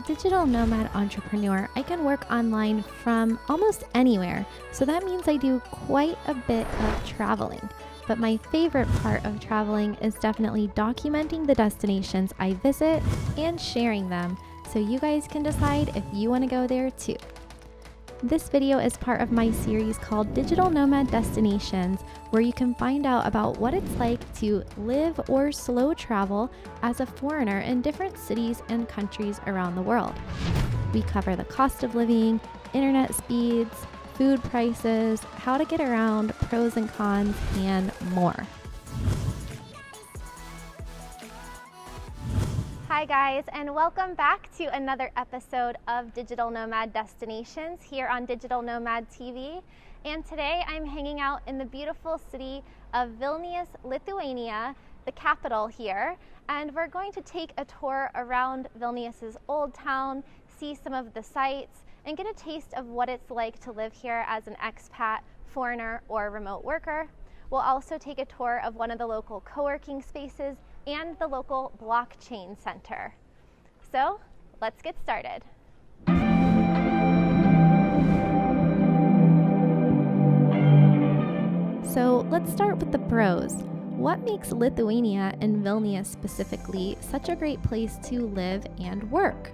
digital nomad entrepreneur, I can work online from almost anywhere, so that means I do quite a bit of traveling. But my favorite part of traveling is definitely documenting the destinations I visit and sharing them, so you guys can decide if you want to go there too. This video is part of my series called Digital Nomad Destinations, where you can find out about what it's like to live or slow travel as a foreigner in different cities and countries around the world. We cover the cost of living, internet speeds, food prices, how to get around, pros and cons, and more. Hi guys, and welcome back to another episode of Digital Nomad Destinations here on Digital Nomad TV. And today I'm hanging out in the beautiful city of Vilnius, Lithuania, the capital here. And we're going to take a tour around Vilnius's old town, see some of the sights, and get a taste of what it's like to live here as an expat, foreigner, or remote worker. We'll also take a tour of one of the local co-working spaces and the local blockchain center. So let's get started. So let's start with the pros. What makes Lithuania and Vilnius specifically such a great place to live and work?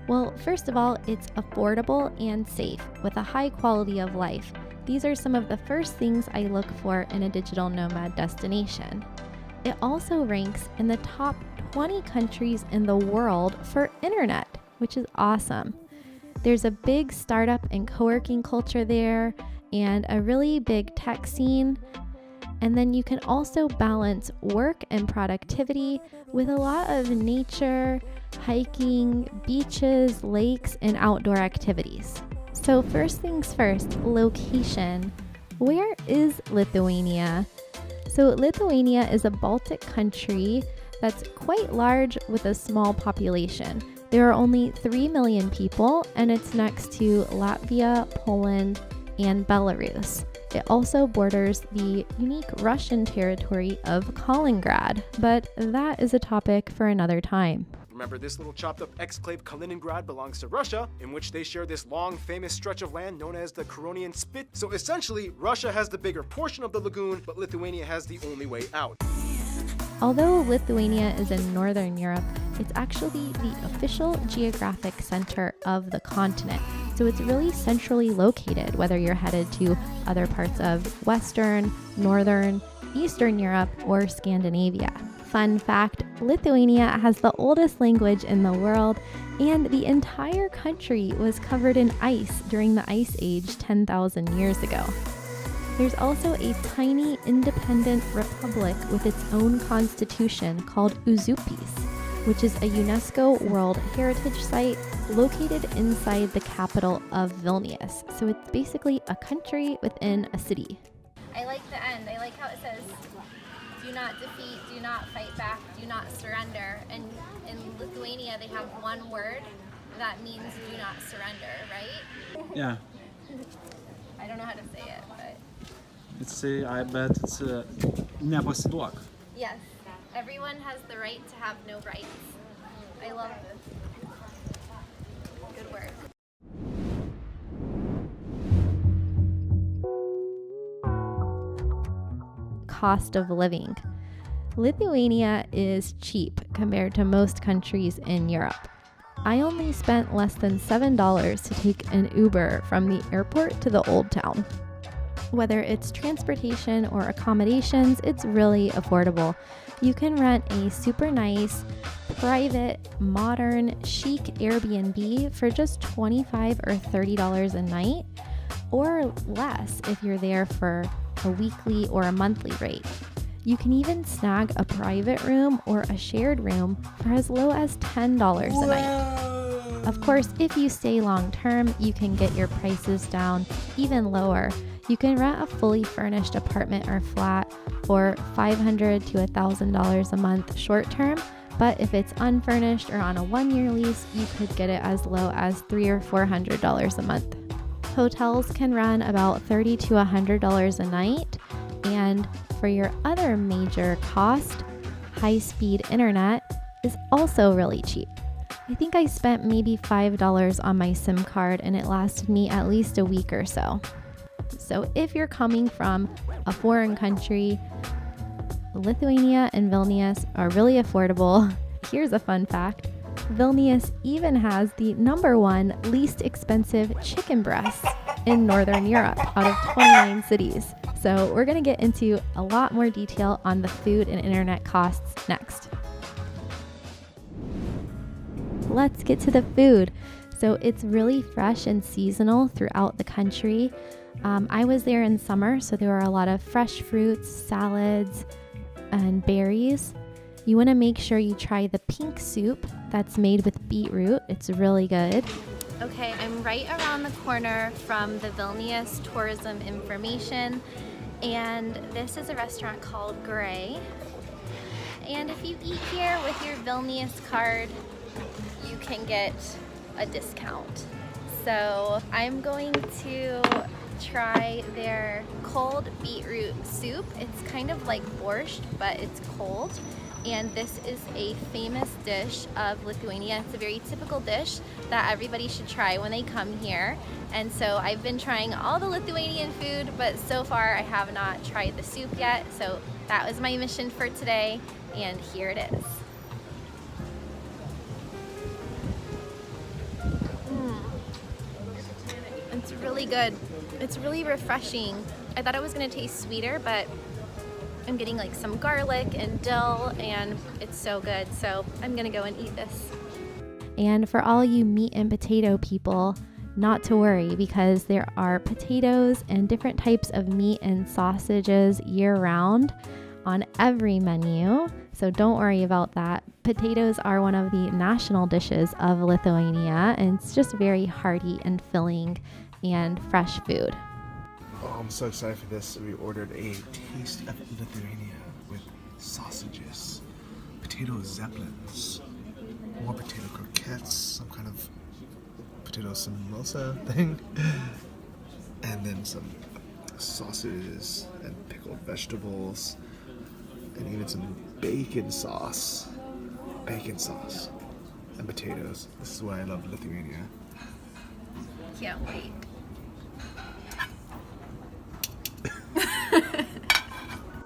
Well, first of all, it's affordable and safe with a high quality of life. These are some of the first things I look for in a digital nomad destination. It also ranks in the top 20 countries in the world for internet, which is awesome. There's a big startup and co-working culture there and a really big tech scene. And then you can also balance work and productivity with a lot of nature, hiking, beaches, lakes, and outdoor activities. So first things first, location. Where is Lithuania? So Lithuania is a Baltic country that's quite large with a small population. There are only 3 million people, and it's next to Latvia, Poland, and Belarus. It also borders the unique Russian territory of Kaliningrad, but that is a topic for another time. Remember, this little chopped up exclave Kaliningrad belongs to Russia, in which they share this long, famous stretch of land known as the Curonian Spit. So essentially, Russia has the bigger portion of the lagoon, but Lithuania has the only way out. Although Lithuania is in Northern Europe, it's actually the official geographic center of the continent. So it's really centrally located, whether you're headed to other parts of Western, Northern, Eastern Europe, or Scandinavia. Fun fact, Lithuania has the oldest language in the world, and the entire country was covered in ice during the Ice Age 10,000 years ago. There's also a tiny independent republic with its own constitution called Uzupis, which is a UNESCO World Heritage Site located inside the capital of Vilnius. So it's basically a country within a city. I like the end. I like how it says, do not defeat, do not fight back, do not surrender. And in Lithuania, they have one word that means do not surrender, right? Yeah. I don't know how to say it, but... I bet it's nepasiduok. Yes. Everyone has the right to have no rights. I love this. Good work. Cost of living. Lithuania is cheap compared to most countries in Europe. I only spent less than $7 to take an Uber from the airport to the old town. Whether it's transportation or accommodations, it's really affordable. You can rent a super nice, private, modern, chic Airbnb for just $25 or $30 a night, or less if you're there for a weekly or a monthly rate. You can even snag a private room or a shared room for as low as $10 a night. Of course, if you stay long term, you can get your prices down even lower. You can rent a fully furnished apartment or flat for $500 to $1,000 a month short term, but if it's unfurnished or on a 1-year lease, you could get it as low as $300 or $400 a month. Hotels can run about $30 to $100 a night, and for your other major cost, high-speed internet is also really cheap. I think I spent maybe $5 on my SIM card and it lasted me at least a week or so. So if you're coming from a foreign country, Lithuania and Vilnius are really affordable. Here's a fun fact. Vilnius even has the #1 least expensive chicken breasts in Northern Europe out of 29 cities. So we're going to get into a lot more detail on the food and internet costs next. Let's get to the food. So it's really fresh and seasonal throughout the country. I was there in summer, so there were a lot of fresh fruits, salads, and berries. You want to make sure you try the pink soup that's made with beetroot. It's really good. Okay, I'm right around the corner from the Vilnius Tourism Information, and this is a restaurant called Gray. And if you eat here with your Vilnius card, you can get a discount. So I'm going to try their cold beetroot soup. It's kind of like borscht, but it's cold. And this is a famous dish of Lithuania. It's a very typical dish that everybody should try when they come here. And so I've been trying all the Lithuanian food, but so far I have not tried the soup yet. So that was my mission for today, and here it is. It's really good. It's really refreshing. I thought it was gonna taste sweeter, but I'm getting like some garlic and dill, and it's so good. So I'm gonna go and eat this. And for all you meat and potato people, not to worry, because there are potatoes and different types of meat and sausages year-round on every menu. So don't worry about that. Potatoes are one of the national dishes of Lithuania, and it's just very hearty and filling and fresh food. Oh, I'm so excited for this. We ordered a taste of Lithuania with sausages, potato zeppelins, more potato croquettes, some kind of potato samosa thing, and then some sausages and pickled vegetables, and even some bacon sauce, and potatoes. This is why I love Lithuania. Can't wait.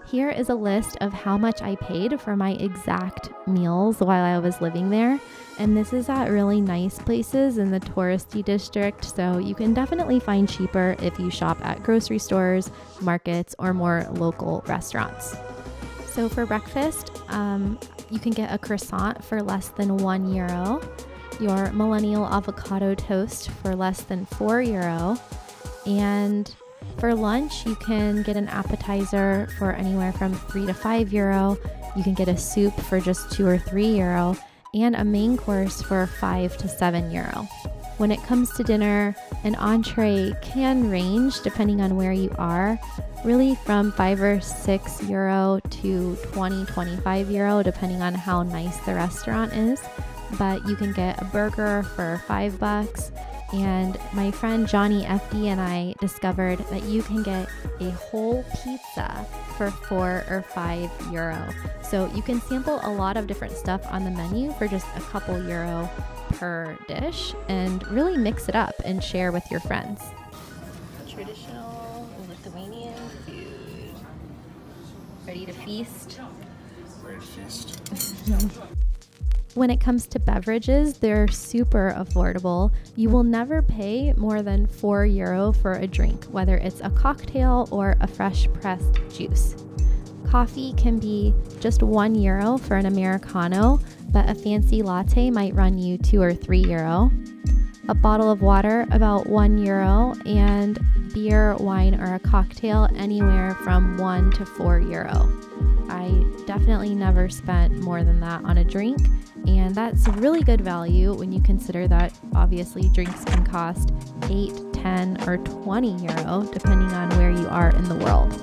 Here is a list of how much I paid for my exact meals while I was living there. And this is at really nice places in the touristy district, so you can definitely find cheaper if you shop at grocery stores, markets, or more local restaurants. So for breakfast, you can get a croissant for less than €1, your millennial avocado toast for less than €4, and for lunch, you can get an appetizer for anywhere from €3 to €5. You can get a soup for just €2 or €3, and a main course for €5 to €7. When it comes to dinner, an entree can range depending on where you are, really from €5 or €6 to €20-25, depending on how nice the restaurant is. But you can get a burger for $5. And my friend Johnny FD and I discovered that you can get a whole pizza for €4 or €5. So you can sample a lot of different stuff on the menu for just a couple euro per dish, and really mix it up and share with your friends. Traditional Lithuanian food. Ready to feast? Ready to feast. When it comes to beverages, they're super affordable. You will never pay more than €4 for a drink, whether it's a cocktail or a fresh pressed juice. Coffee can be just €1 for an Americano, but a fancy latte might run you €2 or €3. A bottle of water, about €1, and beer, wine, or a cocktail, anywhere from €1 to €4. I definitely never spent more than that on a drink, and that's really good value when you consider that obviously drinks can cost €8, €10, or €20, depending on where you are in the world.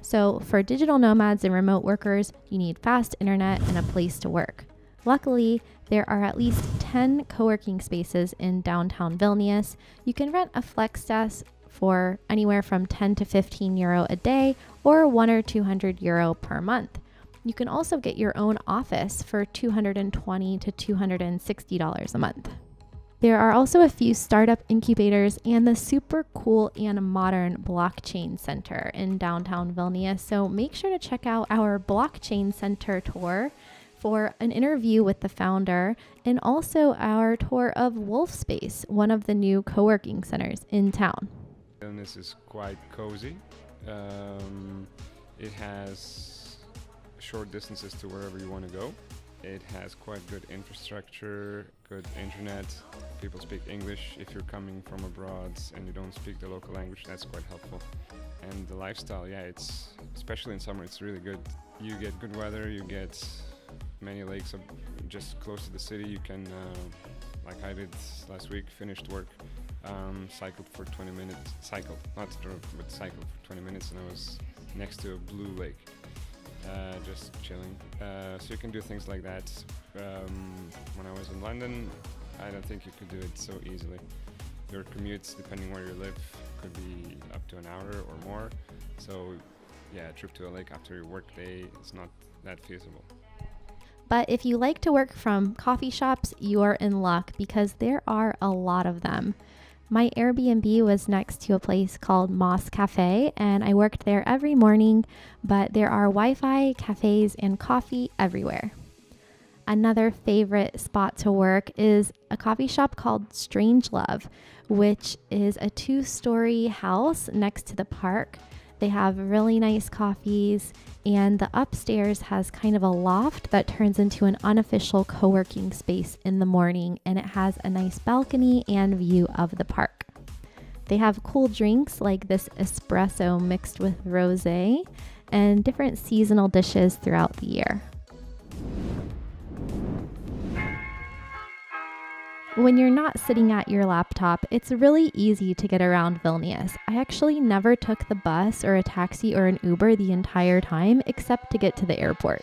So for digital nomads and remote workers, you need fast internet and a place to work. Luckily, there are at least 10 co-working spaces in downtown Vilnius. You can rent a flex desk for anywhere from €10 to €15 a day, or €100 or €200 per month. You can also get your own office for $220 to $260 a month. There are also a few startup incubators and the super cool and modern blockchain center in downtown Vilnius. So make sure to check out our blockchain center tour for an interview with the founder, and also our tour of Wolf Space, one of the new co-working centers in town. Vilnius is quite cozy. It has short distances to wherever you want to go. It has quite good infrastructure, good internet. People speak English. If you're coming from abroad and you don't speak the local language, that's quite helpful. And the lifestyle, yeah, it's especially in summer, it's really good. You get good weather, you get many lakes just close to the city. You can, like I did last week, finished work, cycled for 20 minutes, not drove, but cycled for 20 minutes, and I was next to a blue lake. Just chilling. So you can do things like that. When I was in London, I don't think you could do it so easily. Your commutes, depending where you live, could be up to an hour or more. So yeah, a trip to a lake after your work day is not that feasible. But if you like to work from coffee shops, you're in luck because there are a lot of them. My Airbnb was next to a place called Moss Cafe, and I worked there every morning, but there are Wi-Fi, cafes, and coffee everywhere. Another favorite spot to work is a coffee shop called Strangelove, which is a 2-story house next to the park. They have really nice coffees, and the upstairs has kind of a loft that turns into an unofficial co-working space in the morning, and it has a nice balcony and view of the park. They have cool drinks like this espresso mixed with rosé and different seasonal dishes throughout the year. When you're not sitting at your laptop, it's really easy to get around Vilnius. I actually never took the bus or a taxi or an Uber the entire time except to get to the airport.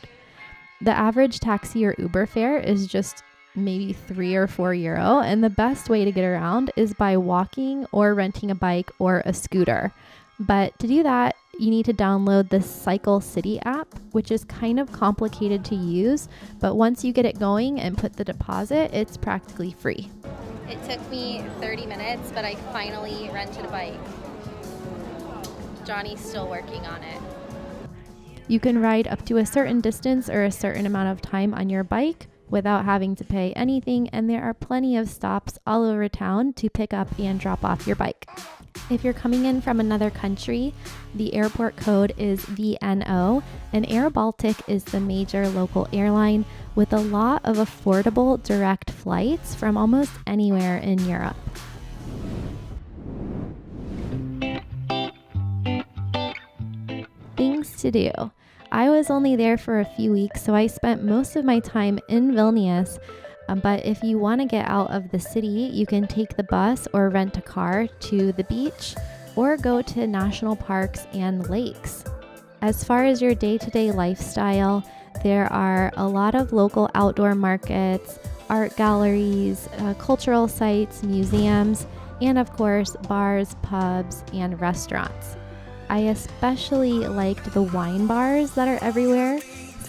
The average taxi or Uber fare is just maybe €3 or €4, and the best way to get around is by walking or renting a bike or a scooter. But to do that, you need to download the Cycle City app, which is kind of complicated to use, but once you get it going and put the deposit, it's practically free. It took me 30 minutes, but I finally rented a bike. Johnny's still working on it. You can ride up to a certain distance or a certain amount of time on your bike without having to pay anything, and there are plenty of stops all over town to pick up and drop off your bike. If you're coming in from another country, the airport code is VNO, and Air Baltic is the major local airline with a lot of affordable direct flights from almost anywhere in Europe. Things to do. I was only there for a few weeks, so I spent most of my time in Vilnius. But if you want to get out of the city, you can take the bus or rent a car to the beach or go to national parks and lakes. As far as your day-to-day lifestyle, there are a lot of local outdoor markets, art galleries, cultural sites, museums, and of course, bars, pubs, and restaurants. I especially liked the wine bars that are everywhere.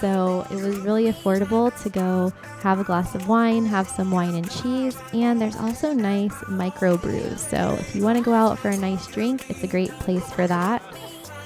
So it was really affordable to go have a glass of wine, have some wine and cheese, and there's also nice microbrews. So if you want to go out for a nice drink, it's a great place for that.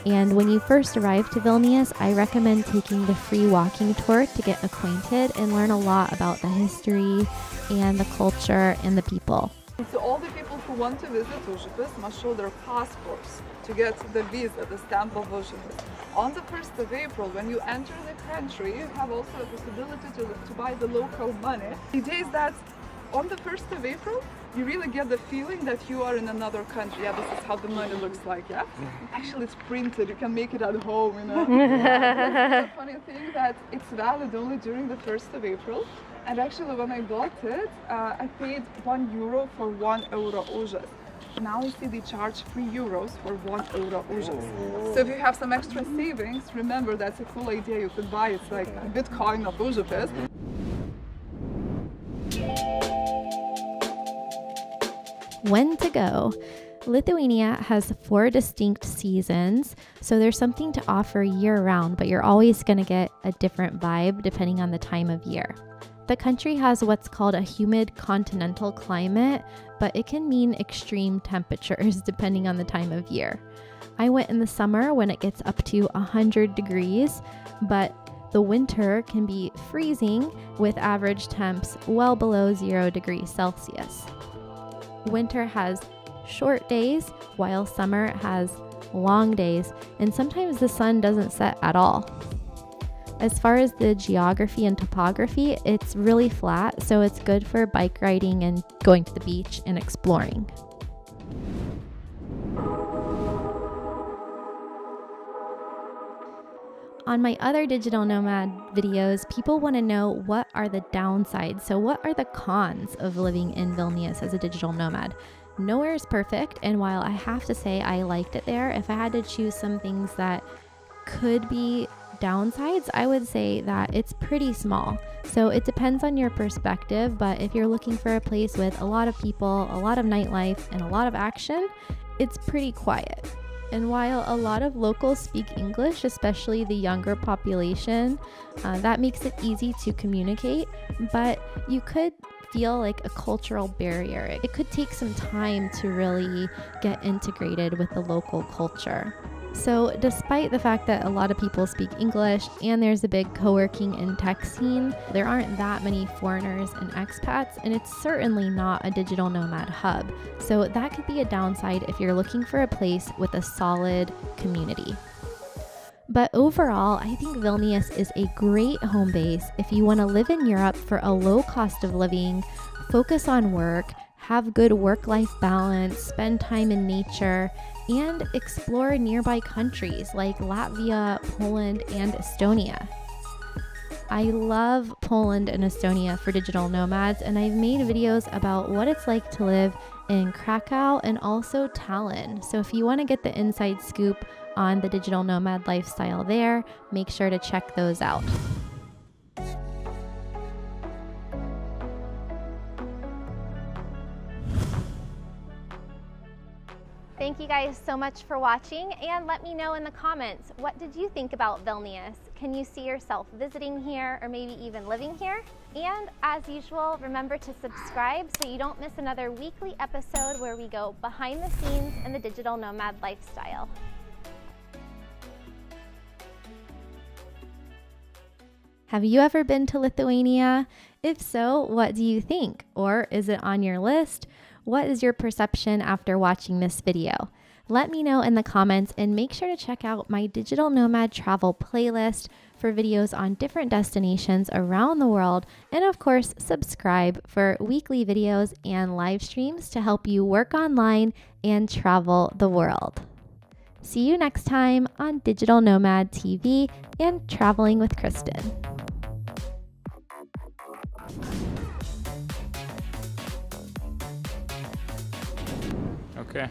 And when you first arrive to Vilnius, I recommend taking the free walking tour to get acquainted and learn a lot about the history and the culture and the people. So all the people who want to visit Užupis must show their passports to get the visa, the stamp of Užupis. On the 1st of April, when you enter the country, you have also the possibility to buy the local money. The idea is that on the 1st of April, you really get the feeling that you are in another country. Yeah, this is how the money looks like, yeah? Actually, it's printed, you can make it at home, you know? That's the funny thing that it's valid only during the 1st of April. And actually, when I bought it, I paid €1 for €1 užas. Now I see they charge €3 for €1 užas. So if you have some extra savings, remember that's a cool idea you could buy. It's like a Bitcoin of Užupis. When to go? Lithuania has 4 distinct seasons, so there's something to offer year-round, but you're always going to get a different vibe depending on the time of year. The country has what's called a humid continental climate, but it can mean extreme temperatures depending on the time of year. I went in the summer when it gets up to 100 degrees, but the winter can be freezing with average temps well below 0 degrees Celsius. Winter has short days, while summer has long days, and sometimes the sun doesn't set at all. As far as the geography and topography, it's really flat, so it's good for bike riding and going to the beach and exploring. On my other digital nomad videos, people want to know what are the downsides. So what are the cons of living in Vilnius as a digital nomad? Nowhere is perfect, and while I have to say I liked it there, if I had to choose some things that could be downsides, I would say that it's pretty small. So it depends on your perspective, but if you're looking for a place with a lot of people, a lot of nightlife, and a lot of action, it's pretty quiet. And while a lot of locals speak English, especially the younger population, that makes it easy to communicate, but you could feel like a cultural barrier. It could take some time to really get integrated with the local culture. So despite the fact that a lot of people speak English and there's a big co-working and tech scene, there aren't that many foreigners and expats, and it's certainly not a digital nomad hub. So that could be a downside if you're looking for a place with a solid community. But overall, I think Vilnius is a great home base if you want to live in Europe for a low cost of living, focus on work, have good work-life balance, spend time in nature, and explore nearby countries like Latvia, Poland, and Estonia. I love Poland and Estonia for digital nomads, and I've made videos about what it's like to live in Krakow and also Tallinn. So if you want to get the inside scoop on the digital nomad lifestyle there, make sure to check those out. Thank you guys so much for watching, and let me know in the comments, what did you think about Vilnius? Can you see yourself visiting here or maybe even living here? And as usual, remember to subscribe so you don't miss another weekly episode where we go behind the scenes in the digital nomad lifestyle. Have you ever been to Lithuania? If so, what do you think? Or is it on your list? What is your perception after watching this video? Let me know in the comments, and make sure to check out my digital nomad travel playlist for videos on different destinations around the world. And of course, subscribe for weekly videos and live streams to help you work online and travel the world. See you next time on Digital Nomad TV and Traveling with Kristen. Okay.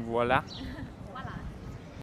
Voila.